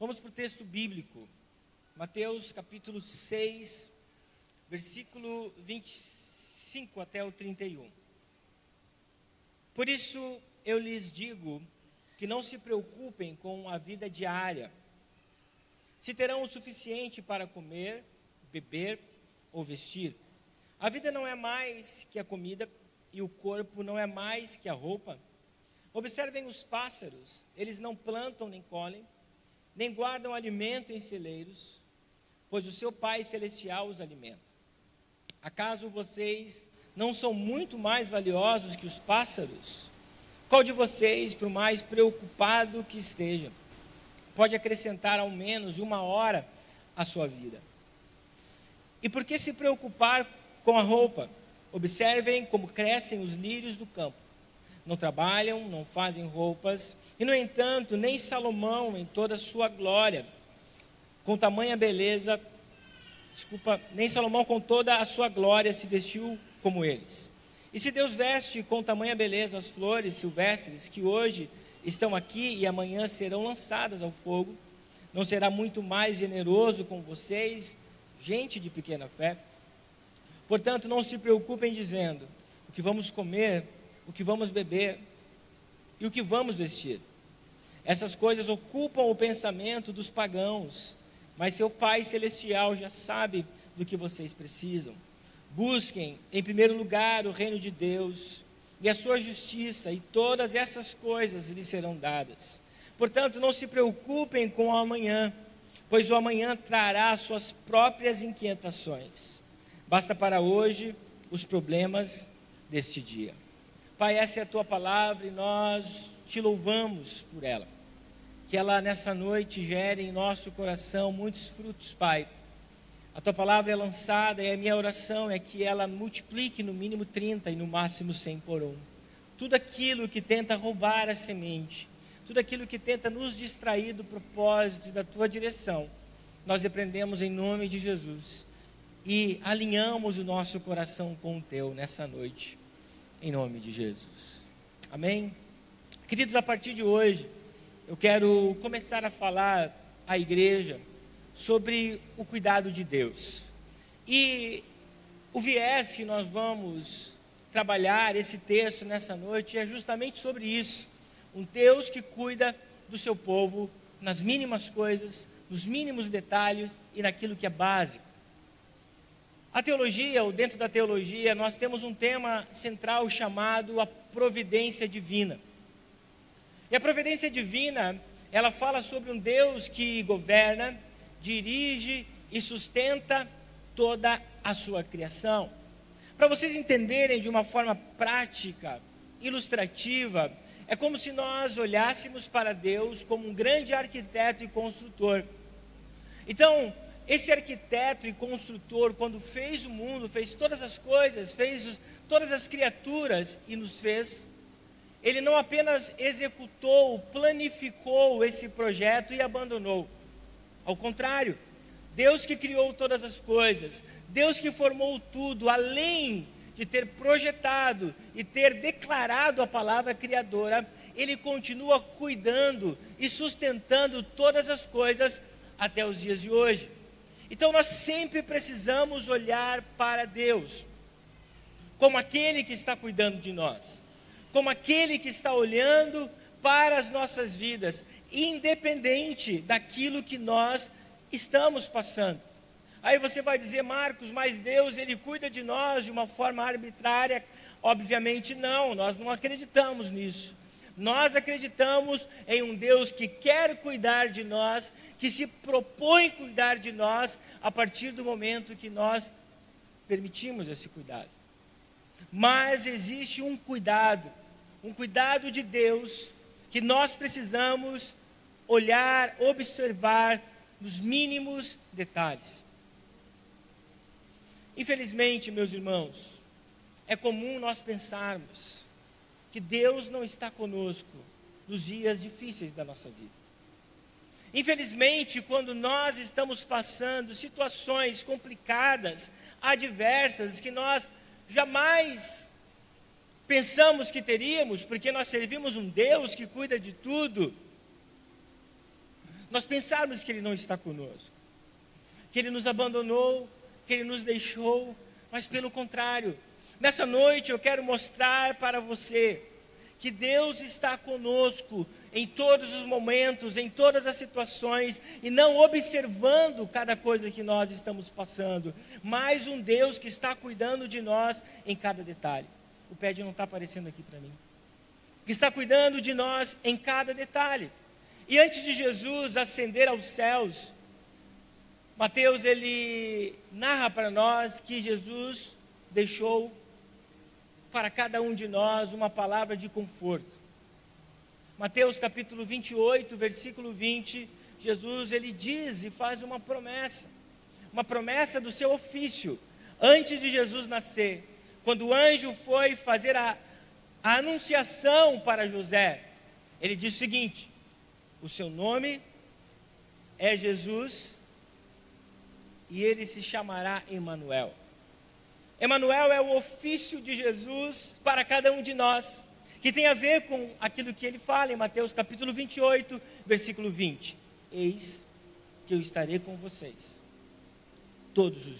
Vamos para o texto bíblico, Mateus capítulo 6, versículo 25 até o 31. Por isso eu lhes digo que não se preocupem com a vida diária, se terão o suficiente para comer, beber ou vestir. A vida não é mais que a comida e o corpo não é mais que a roupa. Observem os pássaros, eles não plantam nem colhem, nem guardam alimento em celeiros, pois o seu Pai Celestial os alimenta. Acaso vocês não são muito mais valiosos que os pássaros? Qual de vocês, por mais preocupado que esteja, pode acrescentar ao menos 1 hora à sua vida? E por que se preocupar com a roupa? Observem como crescem os lírios do campo. Não trabalham, não fazem roupas, e no entanto, nem Salomão, em toda a sua glória, com tamanha beleza, nem Salomão com toda a sua glória se vestiu como eles. E se Deus veste com tamanha beleza as flores silvestres, que hoje estão aqui e amanhã serão lançadas ao fogo, não será muito mais generoso com vocês, gente de pequena fé? Portanto, não se preocupem dizendo, o que vamos comer, o que vamos beber e o que vamos vestir. Essas coisas ocupam o pensamento dos pagãos, mas seu Pai Celestial já sabe do que vocês precisam. Busquem, em primeiro lugar, o reino de Deus e a sua justiça, e todas essas coisas lhes serão dadas. Portanto, não se preocupem com o amanhã, pois o amanhã trará suas próprias inquietações. Basta para hoje os problemas deste dia. Pai, essa é a tua palavra e nós te louvamos por ela. Que ela nessa noite gere em nosso coração muitos frutos, Pai. A tua palavra é lançada e a minha oração é que ela multiplique no mínimo 30 e no máximo 100 por 1. Tudo aquilo que tenta roubar a semente, tudo aquilo que tenta nos distrair do propósito e da tua direção, nós repreendemos em nome de Jesus e alinhamos o nosso coração com o teu nessa noite, em nome de Jesus. Amém? Queridos, a partir de hoje, eu quero começar a falar à igreja sobre o cuidado de Deus. E o viés que nós vamos trabalhar esse texto nessa noite é justamente sobre isso. Um Deus que cuida do seu povo nas mínimas coisas, nos mínimos detalhes e naquilo que é básico. A teologia, ou dentro da teologia, nós temos um tema central chamado a providência divina. E a providência divina, ela fala sobre um Deus que governa, dirige e sustenta toda a sua criação. Para vocês entenderem de uma forma prática, ilustrativa, é como se nós olhássemos para Deus como um grande arquiteto e construtor. Então, esse arquiteto e construtor, quando fez o mundo, fez todas as coisas, fez todas as criaturas e nos fez, ele não apenas executou, planificou esse projeto e abandonou. Ao contrário, Deus que criou todas as coisas, Deus que formou tudo, além de ter projetado e ter declarado a palavra criadora, Ele continua cuidando e sustentando todas as coisas até os dias de hoje. Então nós sempre precisamos olhar para Deus como aquele que está cuidando de nós, como aquele que está olhando para as nossas vidas, independente daquilo que nós estamos passando. Aí você vai dizer, Marcos, mas Deus, Ele cuida de nós de uma forma arbitrária? Obviamente não, nós não acreditamos nisso. Nós acreditamos em um Deus que quer cuidar de nós, que se propõe cuidar de nós a partir do momento que nós permitimos esse cuidado. Mas existe um cuidado de Deus que nós precisamos olhar, observar nos mínimos detalhes. Infelizmente, meus irmãos, é comum nós pensarmos que Deus não está conosco nos dias difíceis da nossa vida. Infelizmente, quando nós estamos passando situações complicadas, adversas, que nós jamais pensamos que teríamos, porque nós servimos um Deus que cuida de tudo, nós pensarmos que Ele não está conosco, que Ele nos abandonou, que Ele nos deixou, mas pelo contrário, nessa noite eu quero mostrar para você que Deus está conosco em todos os momentos, em todas as situações, e não observando cada coisa que nós estamos passando, mas um Deus que está cuidando de nós em cada detalhe. O pad não está aparecendo aqui para mim. Que está cuidando de nós em cada detalhe. E antes de Jesus ascender aos céus, Mateus ele narra para nós que Jesus deixou para cada um de nós uma palavra de conforto. Mateus capítulo 28, versículo 20, Jesus ele diz e faz uma promessa do seu ofício. Antes de Jesus nascer, quando o anjo foi fazer a anunciação para José, ele diz o seguinte: o seu nome é Jesus e ele se chamará Emanuel. Emanuel é o ofício de Jesus para cada um de nós, que tem a ver com aquilo que ele fala em Mateus capítulo 28, versículo 20. Eis que eu estarei com vocês todos os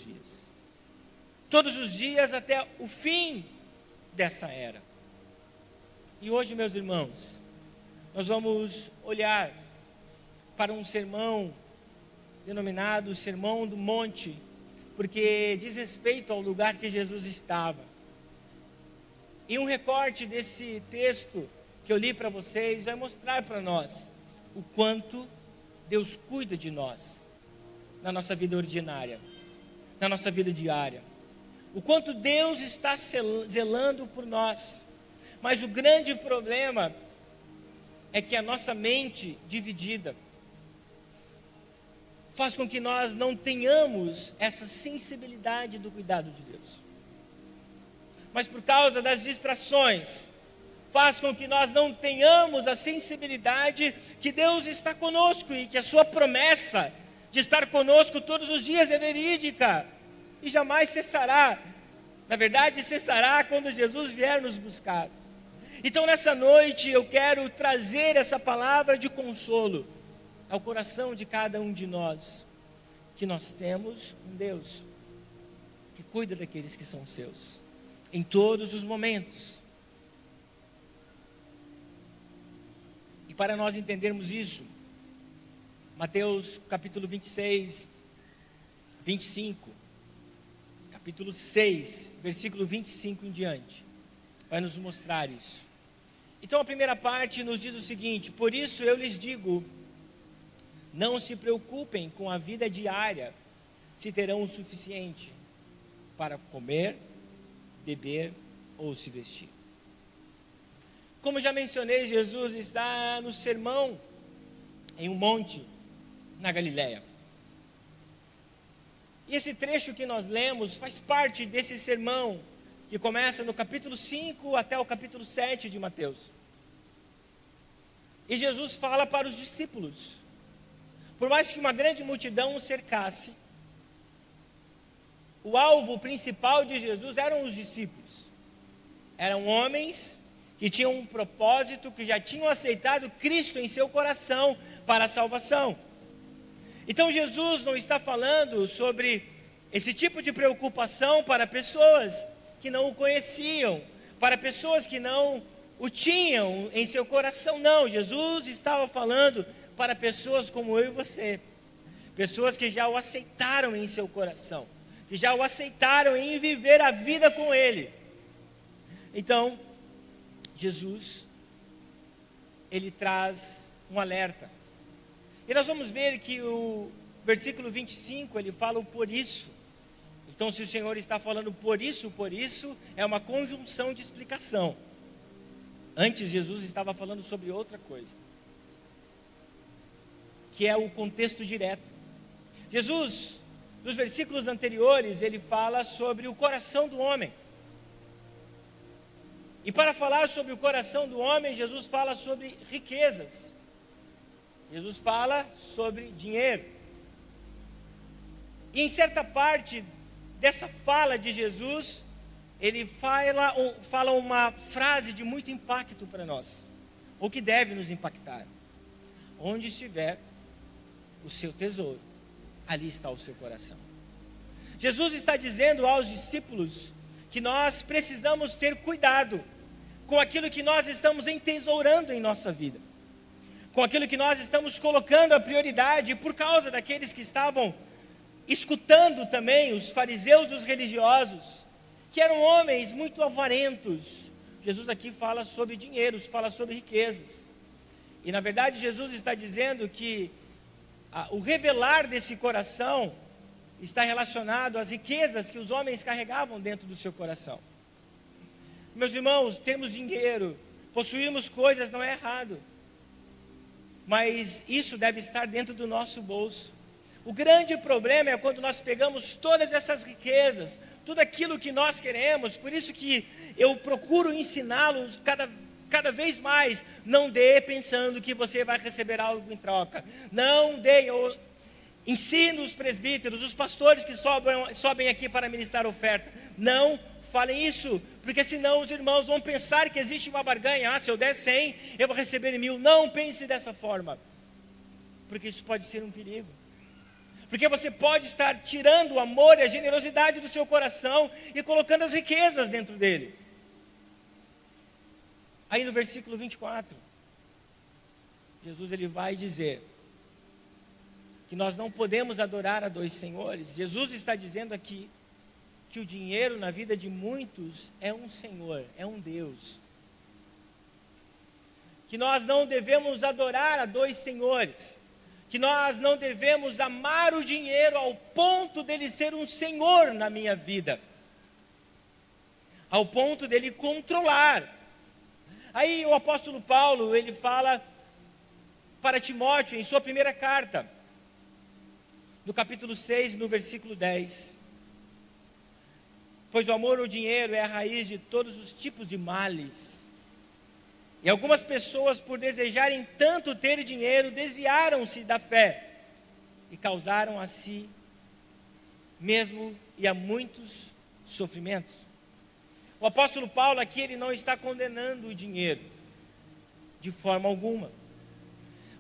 dias até o fim dessa era. E hoje, meus irmãos, nós vamos olhar para um sermão denominado Sermão do Monte, porque diz respeito ao lugar que Jesus estava. E um recorte desse texto que eu li para vocês vai mostrar para nós o quanto Deus cuida de nós na nossa vida ordinária, na nossa vida diária. O quanto Deus está zelando por nós. Mas o grande problema é que a nossa mente dividida faz com que nós não tenhamos essa sensibilidade do cuidado de Deus. Mas por causa das distrações, faz com que nós não tenhamos a sensibilidade que Deus está conosco e que a sua promessa de estar conosco todos os dias é verídica e jamais cessará. Na verdade, cessará quando Jesus vier nos buscar. Então, nessa noite, eu quero trazer essa palavra de consolo ao coração de cada um de nós, que nós temos um Deus que cuida daqueles que são seus, em todos os momentos. E para nós entendermos isso, Mateus capítulo 26, 25, capítulo 6, versículo 25 em diante, vai nos mostrar isso. Então a primeira parte nos diz o seguinte: por isso eu lhes digo, não se preocupem com a vida diária, se terão o suficiente para comer, beber ou se vestir. Como já mencionei, Jesus está no sermão em um monte na Galileia. E esse trecho que nós lemos faz parte desse sermão que começa no capítulo 5 até o capítulo 7 de Mateus. E Jesus fala para os discípulos. Por mais que uma grande multidão o cercasse, o alvo principal de Jesus eram os discípulos. Eram homens que tinham um propósito, que já tinham aceitado Cristo em seu coração para a salvação. Então Jesus não está falando sobre esse tipo de preocupação para pessoas que não o conheciam, para pessoas que não o tinham em seu coração. Não, Jesus estava falando para pessoas como eu e você, pessoas que já o aceitaram em seu coração, que já o aceitaram em viver a vida com Ele. Então, Jesus, Ele traz um alerta. E nós vamos ver que o versículo 25, ele fala o por isso. Então, se o Senhor está falando por isso, é uma conjunção de explicação. Antes, Jesus estava falando sobre outra coisa, que é o contexto direto. Jesus, nos versículos anteriores, ele fala sobre o coração do homem. E para falar sobre o coração do homem, Jesus fala sobre riquezas. Jesus fala sobre dinheiro. E em certa parte dessa fala de Jesus, ele fala uma frase de muito impacto para nós, ou que deve nos impactar. Onde estiver o seu tesouro, ali está o seu coração. Jesus está dizendo aos discípulos que nós precisamos ter cuidado com aquilo que nós estamos entesourando em nossa vida, com aquilo que nós estamos colocando a prioridade, por causa daqueles que estavam escutando também, os fariseus dos religiosos, que eram homens muito avarentos. Jesus aqui fala sobre dinheiro, fala sobre riquezas. E na verdade Jesus está dizendo que o revelar desse coração está relacionado às riquezas que os homens carregavam dentro do seu coração. Meus irmãos, termos dinheiro, possuirmos coisas não é errado, mas isso deve estar dentro do nosso bolso. O grande problema é quando nós pegamos todas essas riquezas, tudo aquilo que nós queremos. Por isso que eu procuro ensiná-los cada vez mais: não dê pensando que você vai receber algo em troca. Não dê. Eu ensino os presbíteros, os pastores que sobem aqui para ministrar oferta: não falem isso, porque senão os irmãos vão pensar que existe uma barganha. Se eu der 100, eu vou receber 1000. Não pense dessa forma, porque isso pode ser um perigo. Porque você pode estar tirando o amor e a generosidade do seu coração e colocando as riquezas dentro dele. Aí no versículo 24, Jesus ele vai dizer que nós não podemos adorar a dois senhores. Jesus está dizendo aqui que o dinheiro na vida de muitos é um senhor, é um Deus. Que nós não devemos adorar a dois senhores. Que nós não devemos amar o dinheiro ao ponto dele ser um senhor na minha vida, ao ponto dele controlar. Aí o apóstolo Paulo, ele fala para Timóteo, em sua primeira carta, no capítulo 6, no versículo 10: pois o amor ao dinheiro é a raiz de todos os tipos de males. E algumas pessoas, por desejarem tanto ter dinheiro, desviaram-se da fé e causaram a si mesmo e a muitos sofrimentos. O apóstolo Paulo aqui, ele não está condenando o dinheiro de forma alguma,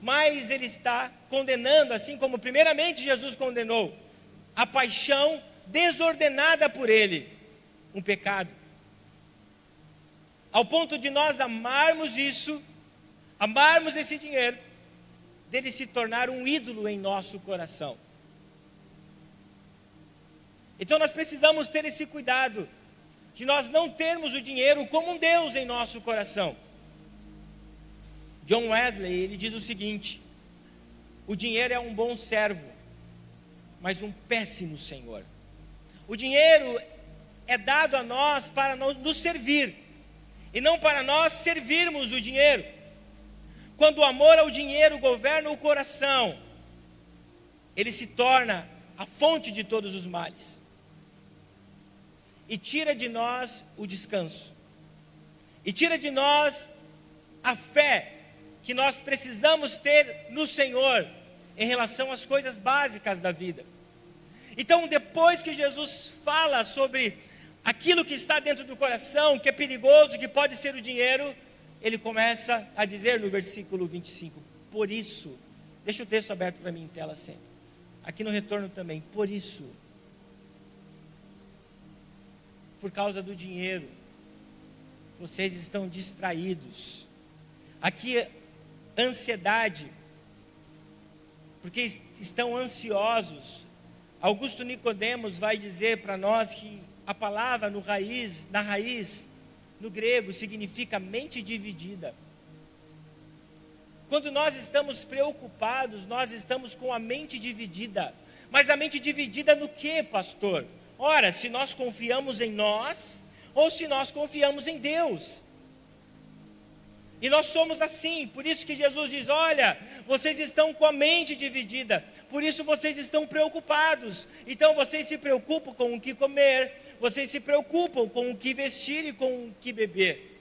mas ele está condenando, assim como primeiramente Jesus condenou, a paixão desordenada por ele, um pecado. Ao ponto de nós amarmos isso, amarmos esse dinheiro, dele se tornar um ídolo em nosso coração. Então nós precisamos ter esse cuidado, de nós não termos o dinheiro como um Deus em nosso coração. John Wesley, ele diz o seguinte: o dinheiro é um bom servo, mas um péssimo senhor. O dinheiro é dado a nós para nos servir, e não para nós servirmos o dinheiro. Quando o amor ao dinheiro governa o coração, ele se torna a fonte de todos os males, e tira de nós o descanso, e tira de nós a fé que nós precisamos ter no Senhor, em relação às coisas básicas da vida. Então, depois que Jesus fala sobre aquilo que está dentro do coração, que é perigoso, que pode ser o dinheiro, ele começa a dizer no versículo 25, por isso, deixa o texto aberto para mim em tela sempre, aqui no retorno também, por isso, por causa do dinheiro, vocês estão distraídos. Aqui, ansiedade, porque estão ansiosos. Augusto Nicodemos vai dizer para nós que a palavra na raiz, no grego, significa mente dividida. Quando nós estamos preocupados, nós estamos com a mente dividida. Mas a mente dividida no que, pastor? Ora, se nós confiamos em nós, ou se nós confiamos em Deus. E nós somos assim, por isso que Jesus diz, olha, vocês estão com a mente dividida, por isso vocês estão preocupados. Então vocês se preocupam com o que comer, vocês se preocupam com o que vestir e com o que beber.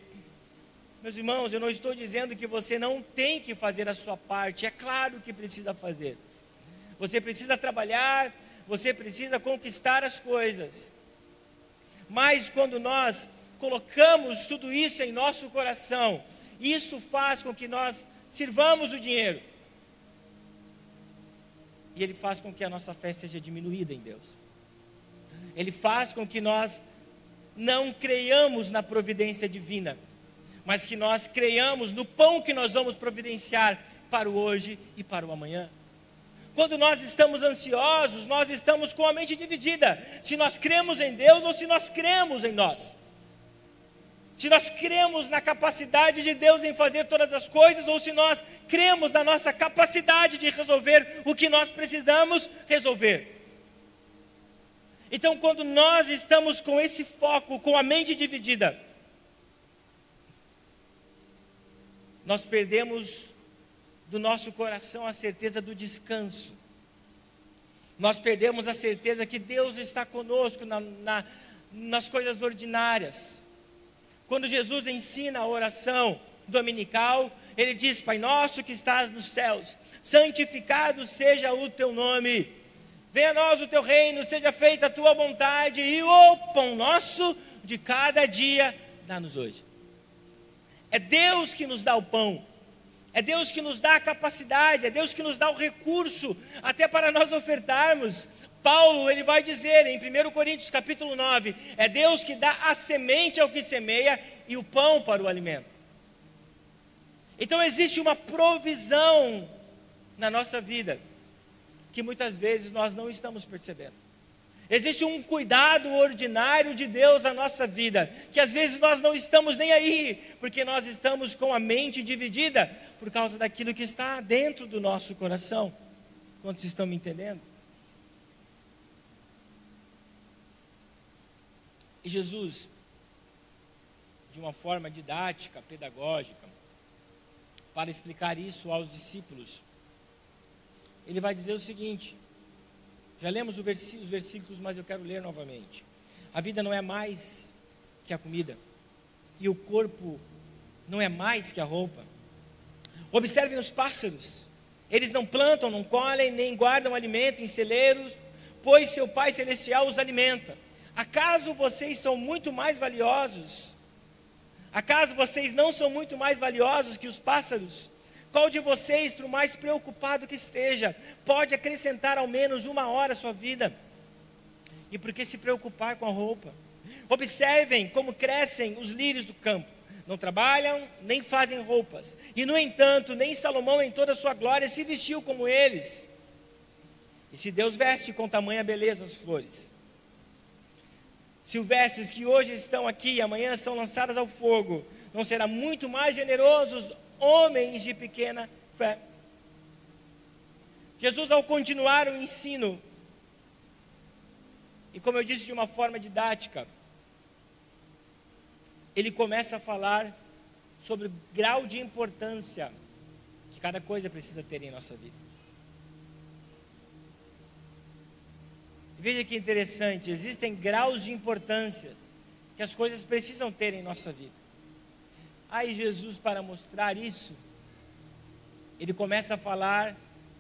Meus irmãos, eu não estou dizendo que você não tem que fazer a sua parte, é claro que precisa fazer. Você precisa trabalhar, você precisa conquistar as coisas. Mas quando nós colocamos tudo isso em nosso coração, isso faz com que nós sirvamos o dinheiro. e Ele faz com que a nossa fé seja diminuída em Deus. Ele faz com que nós não creiamos na providência divina, mas que nós creiamos no pão que nós vamos providenciar para o hoje e para o amanhã. Quando nós estamos ansiosos, nós estamos com a mente dividida, se nós cremos em Deus ou se nós cremos em nós. Se nós cremos na capacidade de Deus em fazer todas as coisas, ou se nós cremos na nossa capacidade de resolver o que nós precisamos resolver. Então, quando nós estamos com esse foco, com a mente dividida, nós perdemos do nosso coração a certeza do descanso. Nós perdemos a certeza que Deus está conosco nas coisas ordinárias. Quando Jesus ensina a oração dominical, Ele diz: Pai nosso que estás nos céus, santificado seja o teu nome. Venha a nós o teu reino, seja feita a tua vontade, e o pão nosso de cada dia dá-nos hoje. É Deus que nos dá o pão, é Deus que nos dá a capacidade, é Deus que nos dá o recurso, até para nós ofertarmos. Paulo, ele vai dizer em 1 Coríntios capítulo 9, é Deus que dá a semente ao que semeia e o pão para o alimento. Então existe uma provisão na nossa vida, que muitas vezes nós não estamos percebendo. Existe um cuidado ordinário de Deus na nossa vida, que às vezes nós não estamos nem aí, porque nós estamos com a mente dividida, por causa daquilo que está dentro do nosso coração. Quantos estão me entendendo? E Jesus, de uma forma didática, pedagógica, para explicar isso aos discípulos, Ele vai dizer o seguinte, já lemos os versículos, mas eu quero ler novamente. A vida não é mais que a comida, e o corpo não é mais que a roupa. Observem os pássaros, eles não plantam, não colhem, nem guardam alimento em celeiros, pois seu Pai Celestial os alimenta. Acaso vocês são muito mais valiosos? Acaso vocês não são muito mais valiosos que os pássaros? Qual de vocês, por mais preocupado que esteja, pode acrescentar ao menos 1 hora à sua vida? E por que se preocupar com a roupa? Observem como crescem os lírios do campo. Não trabalham, nem fazem roupas. E no entanto, nem Salomão em toda a sua glória se vestiu como eles. E se Deus veste com tamanha beleza as flores, silvestres que hoje estão aqui e amanhã são lançadas ao fogo, não será muito mais generoso os homens de pequena fé? Jesus, ao continuar o ensino, e como eu disse de uma forma didática, Ele começa a falar sobre o grau de importância que cada coisa precisa ter em nossa vida. Veja que interessante, existem graus de importância que as coisas precisam ter em nossa vida. Aí Jesus, para mostrar isso, Ele começa a falar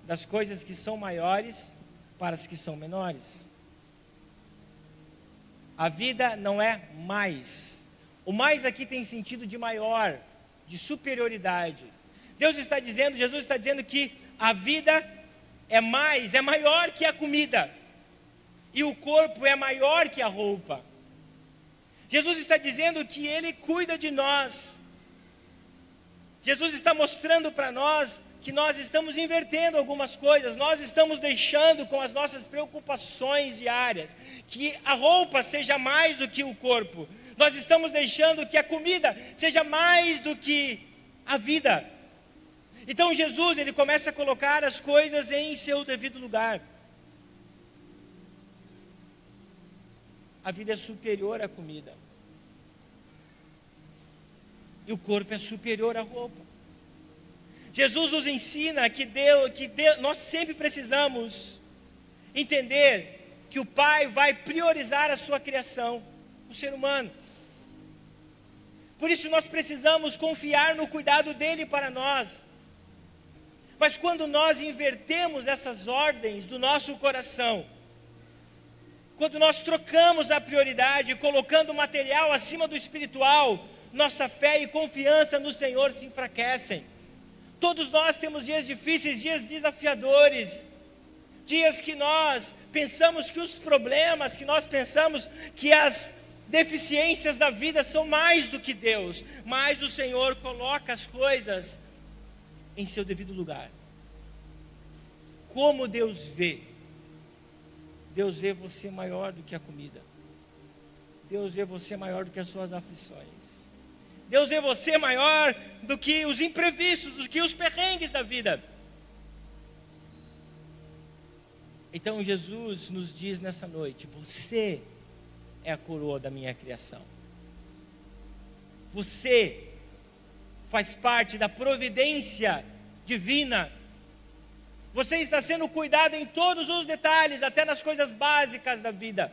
das coisas que são maiores para as que são menores. A vida não é mais. O mais aqui tem sentido de maior, de superioridade. Jesus está dizendo que a vida é mais, é maior que a comida. E o corpo é maior que a roupa. Jesus está dizendo que Ele cuida de nós. Jesus está mostrando para nós que nós estamos invertendo algumas coisas. Nós estamos deixando com as nossas preocupações diárias que a roupa seja mais do que o corpo. Nós estamos deixando que a comida seja mais do que a vida. Então Jesus, Ele começa a colocar as coisas em seu devido lugar. A vida é superior à comida. E o corpo é superior à roupa. Jesus nos ensina que nós sempre precisamos entender que o Pai vai priorizar a sua criação, o ser humano. Por isso nós precisamos confiar no cuidado dEle para nós. Mas quando nós invertemos essas ordens do nosso coração, quando nós trocamos a prioridade, colocando o material acima do espiritual, nossa fé e confiança no Senhor se enfraquecem. Todos nós temos dias difíceis, dias desafiadores, Dias que nós pensamos que os problemas, que nós pensamos que as deficiências da vida são mais do que Deus, mas o Senhor coloca as coisas em seu devido lugar. Como Deus vê? Deus vê você maior do que a comida. Deus vê você maior do que as suas aflições. Deus vê você maior do que os imprevistos, do que os perrengues da vida. Então Jesus nos diz nessa noite: você é a coroa da minha criação. Você faz parte da providência divina. Você está sendo cuidado em todos os detalhes, até nas coisas básicas da vida.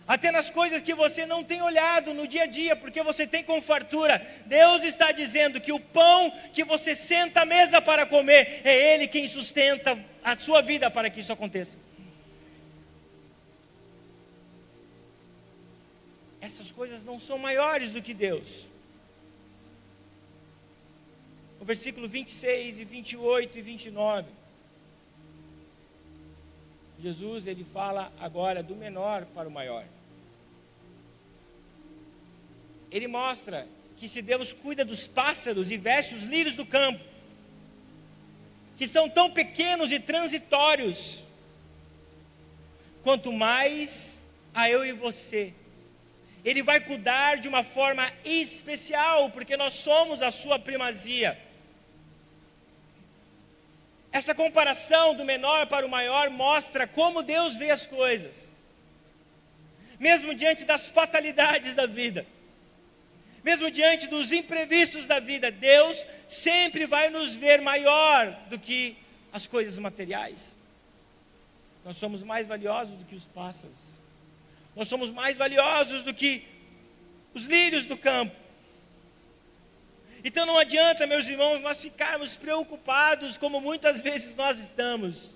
Até nas coisas que você não tem olhado no dia a dia, porque você tem com fartura. Deus está dizendo que o pão que você senta à mesa para comer, é Ele quem sustenta a sua vida para que isso aconteça. Essas coisas não são maiores do que Deus. O versículo 26 e 28 e 29. Jesus, ele fala agora do menor para o maior. Ele mostra que se Deus cuida dos pássaros e veste os lírios do campo, que são tão pequenos e transitórios, quanto mais a eu e você, Ele vai cuidar de uma forma especial, porque nós somos a sua primazia. Essa comparação do menor para o maior mostra como Deus vê as coisas. Mesmo diante das fatalidades da vida, mesmo diante dos imprevistos da vida, Deus sempre vai nos ver maior do que as coisas materiais. Nós somos mais valiosos do que os pássaros. Nós somos mais valiosos do que os lírios do campo. Então não adianta, meus irmãos, nós ficarmos preocupados como muitas vezes nós estamos.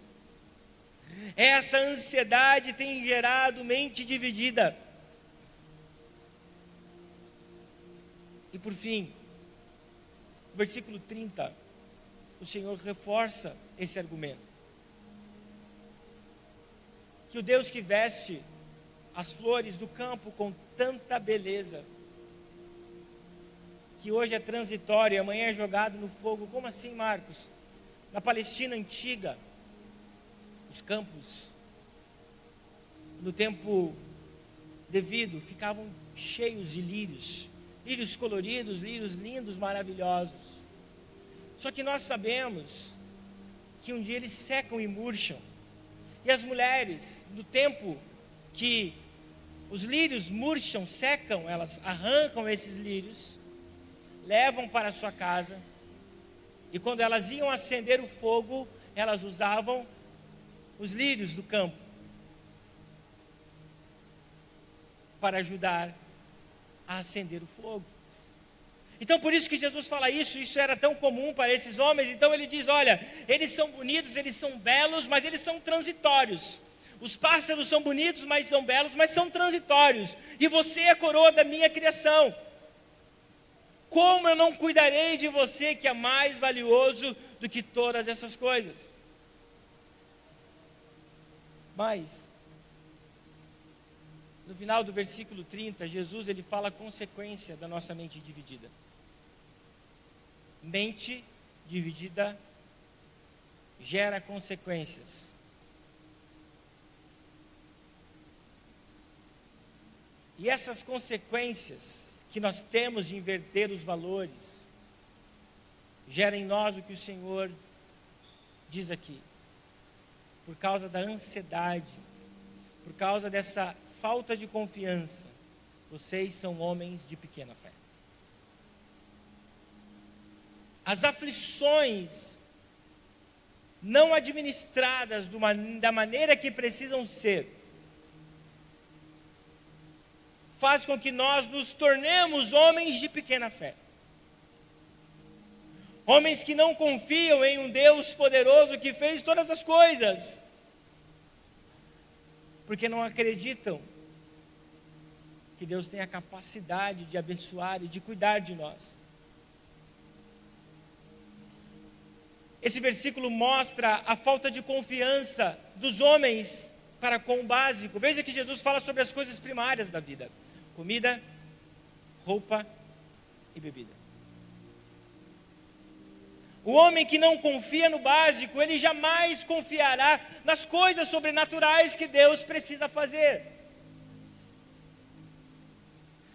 Essa ansiedade tem gerado mente dividida. E por fim, versículo 30, o Senhor reforça esse argumento. Que o Deus que veste as flores do campo com tanta beleza, que hoje é transitório e amanhã é jogado no fogo. Como assim, Marcos? Na Palestina antiga, os campos, no tempo devido, ficavam cheios de lírios. Lírios coloridos, lírios lindos, maravilhosos. Só que nós sabemos que um dia eles secam e murcham. E as mulheres, no tempo que os lírios murcham, secam, elas arrancam esses lírios, levam para a sua casa, e quando elas iam acender o fogo, elas usavam os lírios do campo para ajudar a acender o fogo. Então por isso que Jesus fala isso era tão comum para esses homens. Então ele diz: olha, eles são bonitos, eles são belos, mas eles são transitórios. Os pássaros são bonitos, mas são belos, mas são transitórios. E você é a coroa da minha criação. Como eu não cuidarei de você, que é mais valioso do que todas essas coisas? Mas no final do versículo 30, Jesus ele fala a consequência da nossa mente dividida. Mente dividida gera consequências. E essas consequências que nós temos de inverter os valores, gera em nós o que o Senhor diz aqui. Por causa da ansiedade, por causa dessa falta de confiança, vocês são homens de pequena fé. As aflições não administradas da maneira que precisam ser, faz com que nós nos tornemos homens de pequena fé. Homens que não confiam em um Deus poderoso que fez todas as coisas, porque não acreditam que Deus tem a capacidade de abençoar e de cuidar de nós. Esse versículo mostra a falta de confiança dos homens para com o básico. Veja que Jesus fala sobre as coisas primárias da vida: comida, roupa e bebida. O homem que não confia no básico, ele jamais confiará nas coisas sobrenaturais que Deus precisa fazer.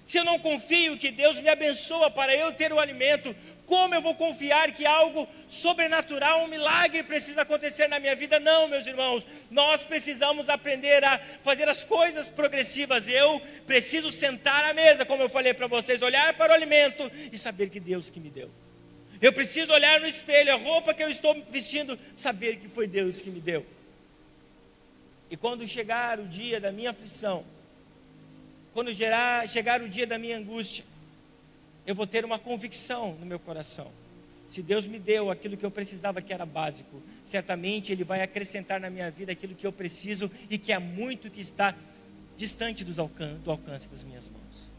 Se eu não confio que Deus me abençoa para eu ter o alimento, como eu vou confiar que algo sobrenatural, um milagre precisa acontecer na minha vida? Não, meus irmãos, nós precisamos aprender a fazer as coisas progressivas. Eu preciso sentar à mesa, como eu falei para vocês, olhar para o alimento e saber que Deus que me deu. Eu preciso olhar no espelho, a roupa que eu estou vestindo, saber que foi Deus que me deu. E quando chegar o dia da minha aflição, quando chegar o dia da minha angústia, eu vou ter uma convicção no meu coração: se Deus me deu aquilo que eu precisava, que era básico, certamente Ele vai acrescentar na minha vida aquilo que eu preciso e que é muito que está distante do alcance das minhas mãos.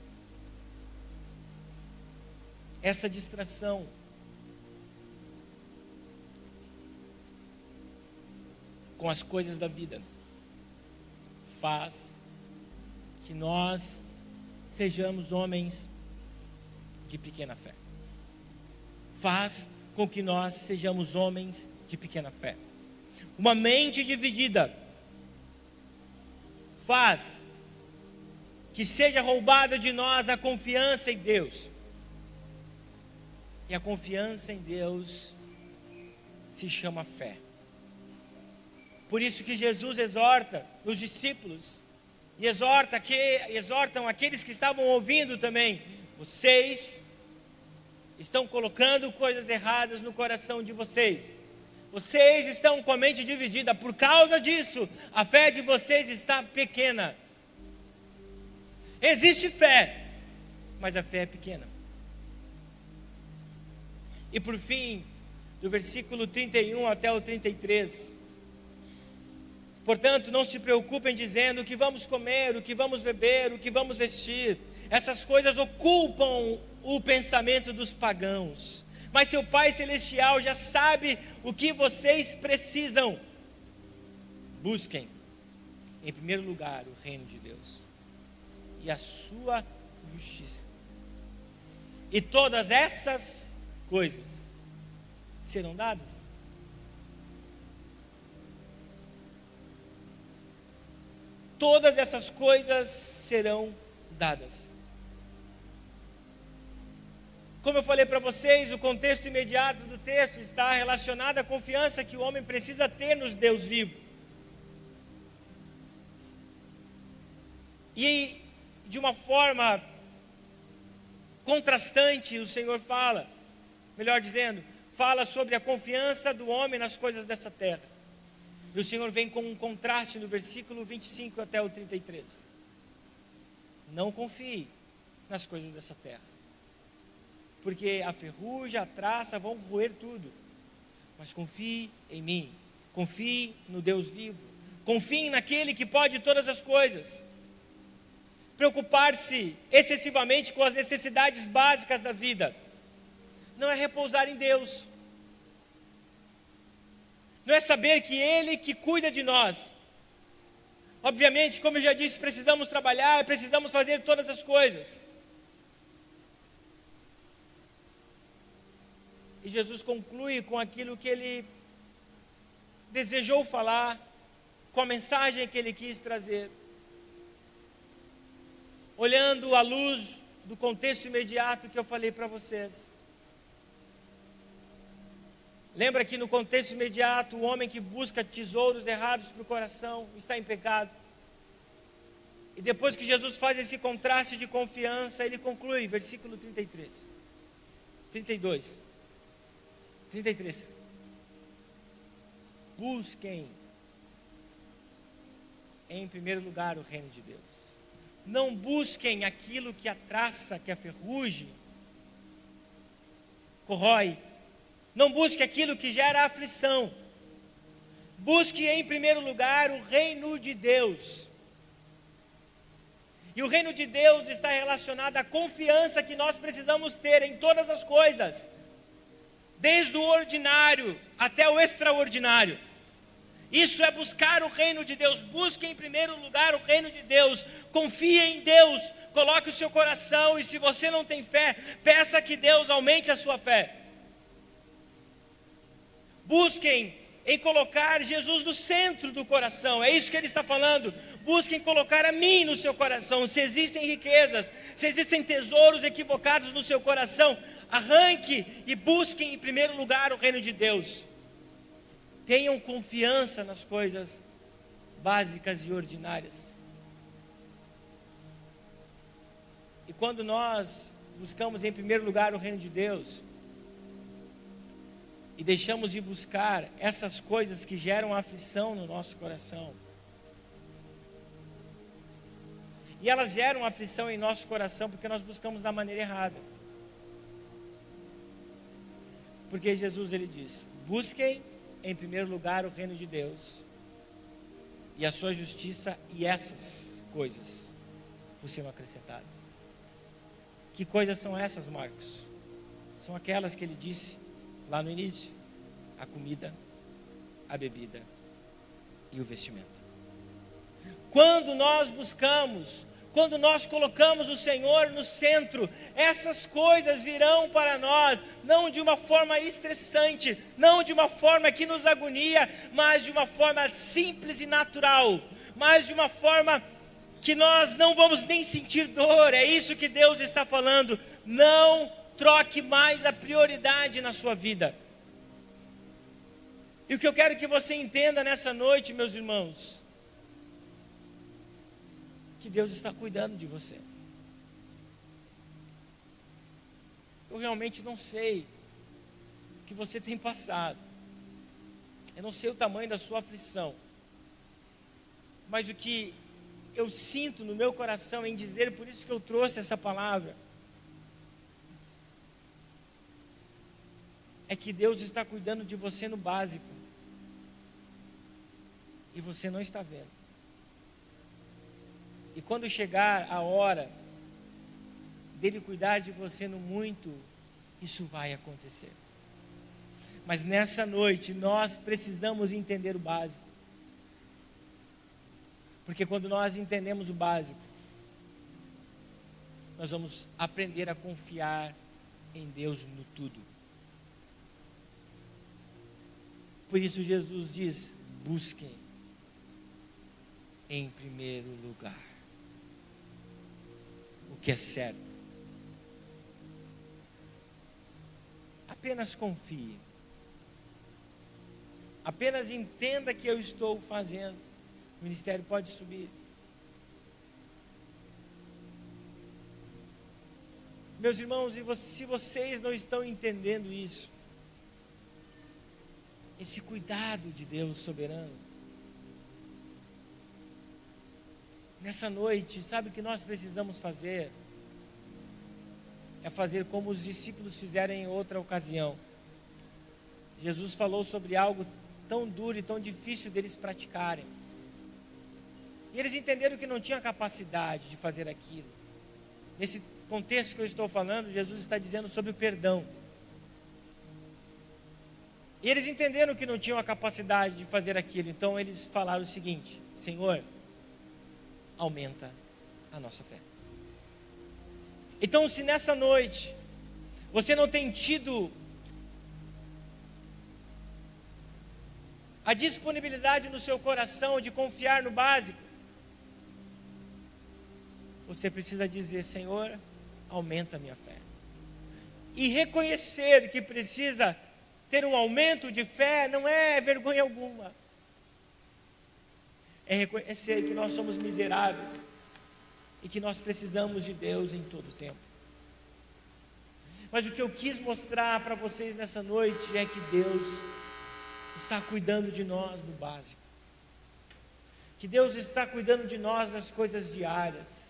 Essa distração com as coisas da vida faz que nós sejamos homens de pequena fé. Faz com que nós sejamos homens de pequena fé. Uma mente dividida faz que seja roubada de nós a confiança em Deus. E a confiança em Deus se chama fé. Por isso que Jesus exorta os discípulos e exortam aqueles que estavam ouvindo também: vocês estão colocando coisas erradas no coração de vocês. Vocês estão com a mente dividida. Por causa disso, a fé de vocês está pequena. Existe fé, mas a fé é pequena. E por fim, do versículo 31 até o 33... portanto, não se preocupem dizendo o que vamos comer, o que vamos beber, o que vamos vestir. Essas coisas ocupam o pensamento dos pagãos. Mas seu Pai Celestial já sabe o que vocês precisam. Busquem, em primeiro lugar, o reino de Deus e a sua justiça. E todas essas coisas serão dadas. Todas essas coisas serão dadas. Como eu falei para vocês, o contexto imediato do texto está relacionado à confiança que o homem precisa ter no Deus vivo. E de uma forma contrastante, o Senhor fala, melhor dizendo, fala sobre a confiança do homem nas coisas dessa terra. E o Senhor vem com um contraste no versículo 25 até o 33. Não confie nas coisas dessa terra, porque a ferrugem, a traça vão roer tudo. Mas confie em mim, confie no Deus vivo, confie naquele que pode todas as coisas. Preocupar-se excessivamente com as necessidades básicas da vida não é repousar em Deus. Não é saber que Ele que cuida de nós. Obviamente, como eu já disse, precisamos trabalhar, precisamos fazer todas as coisas. E Jesus conclui com aquilo que Ele desejou falar, com a mensagem que Ele quis trazer. Olhando à luz do contexto imediato que eu falei para vocês. Lembra que no contexto imediato, o homem que busca tesouros errados para o coração está em pecado. E depois que Jesus faz esse contraste de confiança, ele conclui, versículo 33, 32, 33. Busquem em primeiro lugar o reino de Deus. Não busquem aquilo que a traça, que a ferrugem corrói. Não busque aquilo que gera aflição. Busque em primeiro lugar o reino de Deus. E o reino de Deus está relacionado à confiança que nós precisamos ter em todas as coisas. desde o ordinário até o extraordinário. Isso é buscar o reino de Deus. Busque em primeiro lugar o reino de Deus. Confie em Deus. Coloque o seu coração. E se você não tem fé, peça que Deus aumente a sua fé. Busquem em colocar Jesus no centro do coração. É isso que ele está falando. Busquem colocar a mim no seu coração. Se existem riquezas, se existem tesouros equivocados no seu coração, arranque e busquem em primeiro lugar o reino de Deus. Tenham confiança nas coisas básicas e ordinárias. E quando nós buscamos em primeiro lugar o reino de Deus, e deixamos de buscar essas coisas que geram aflição no nosso coração, e elas geram aflição em nosso coração porque nós buscamos da maneira errada. Porque Jesus, ele diz: busquem em primeiro lugar o reino de Deus e a sua justiça, e essas coisas vos serão acrescentadas. Que coisas são essas, Marcos? São aquelas que ele disse lá no início: a comida, a bebida e o vestimento. Quando nós buscamos, quando nós colocamos o Senhor no centro, essas coisas virão para nós, não de uma forma estressante, não de uma forma que nos agonia, mas de uma forma simples e natural, mas de uma forma que nós não vamos nem sentir dor. É isso que Deus está falando. Não troque mais a prioridade na sua vida. E o que eu quero que você entenda nessa noite, meus irmãos, que Deus está cuidando de você. Eu realmente não sei o que você tem passado. Eu não sei o tamanho da sua aflição. Mas o que eu sinto no meu coração em dizer, por isso que eu trouxe essa palavra, é que Deus está cuidando de você no básico. E você não está vendo. E quando chegar a hora dele cuidar de você no muito, isso vai acontecer. Mas nessa noite nós precisamos entender o básico. Porque quando nós entendemos o básico, nós vamos aprender a confiar em Deus no tudo. Por isso Jesus diz: busquem em primeiro lugar o que é certo. Apenas confie. Apenas entenda que eu estou fazendo. O ministério pode subir. Meus irmãos, se vocês não estão entendendo isso, esse cuidado de Deus soberano, nessa noite, sabe o que nós precisamos fazer? É fazer como os discípulos fizeram em outra ocasião. Jesus falou sobre algo tão duro e tão difícil deles praticarem. E eles entenderam que não tinham capacidade de fazer aquilo. Nesse contexto que eu estou falando, Jesus está dizendo sobre o perdão. E eles entenderam que não tinham a capacidade de fazer aquilo. Então eles falaram o seguinte: Senhor, aumenta a nossa fé. Então, se nessa noite você não tem tido a disponibilidade no seu coração de confiar no básico, você precisa dizer: Senhor, aumenta a minha fé. E reconhecer que precisa ter um aumento de fé não é vergonha alguma. É reconhecer que nós somos miseráveis e que nós precisamos de Deus em todo o tempo. Mas o que eu quis mostrar para vocês nessa noite é que Deus está cuidando de nós no básico. Que Deus está cuidando de nós nas coisas diárias.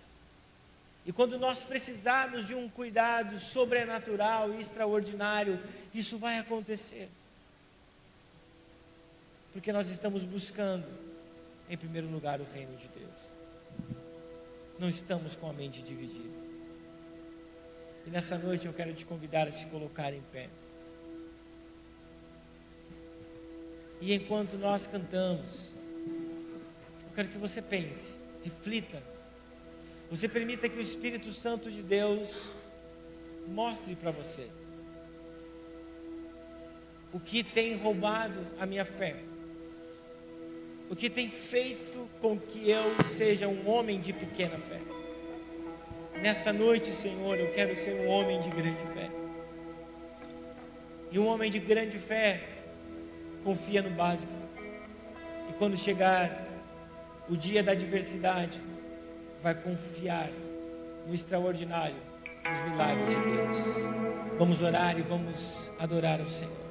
E quando nós precisarmos de um cuidado sobrenatural e extraordinário, isso vai acontecer. Porque nós estamos buscando, em primeiro lugar, o reino de Deus. Não estamos com a mente dividida. E nessa noite eu quero te convidar a se colocar em pé. E enquanto nós cantamos, eu quero que você pense, reflita. Você permita que o Espírito Santo de Deus mostre para você o que tem roubado a minha fé, o que tem feito com que eu seja um homem de pequena fé. Nessa noite, Senhor, eu quero ser um homem de grande fé. E um homem de grande fé confia no básico. E quando chegar o dia da adversidade, vai confiar no extraordinário, nos milagres de Deus. Vamos orar e vamos adorar o Senhor.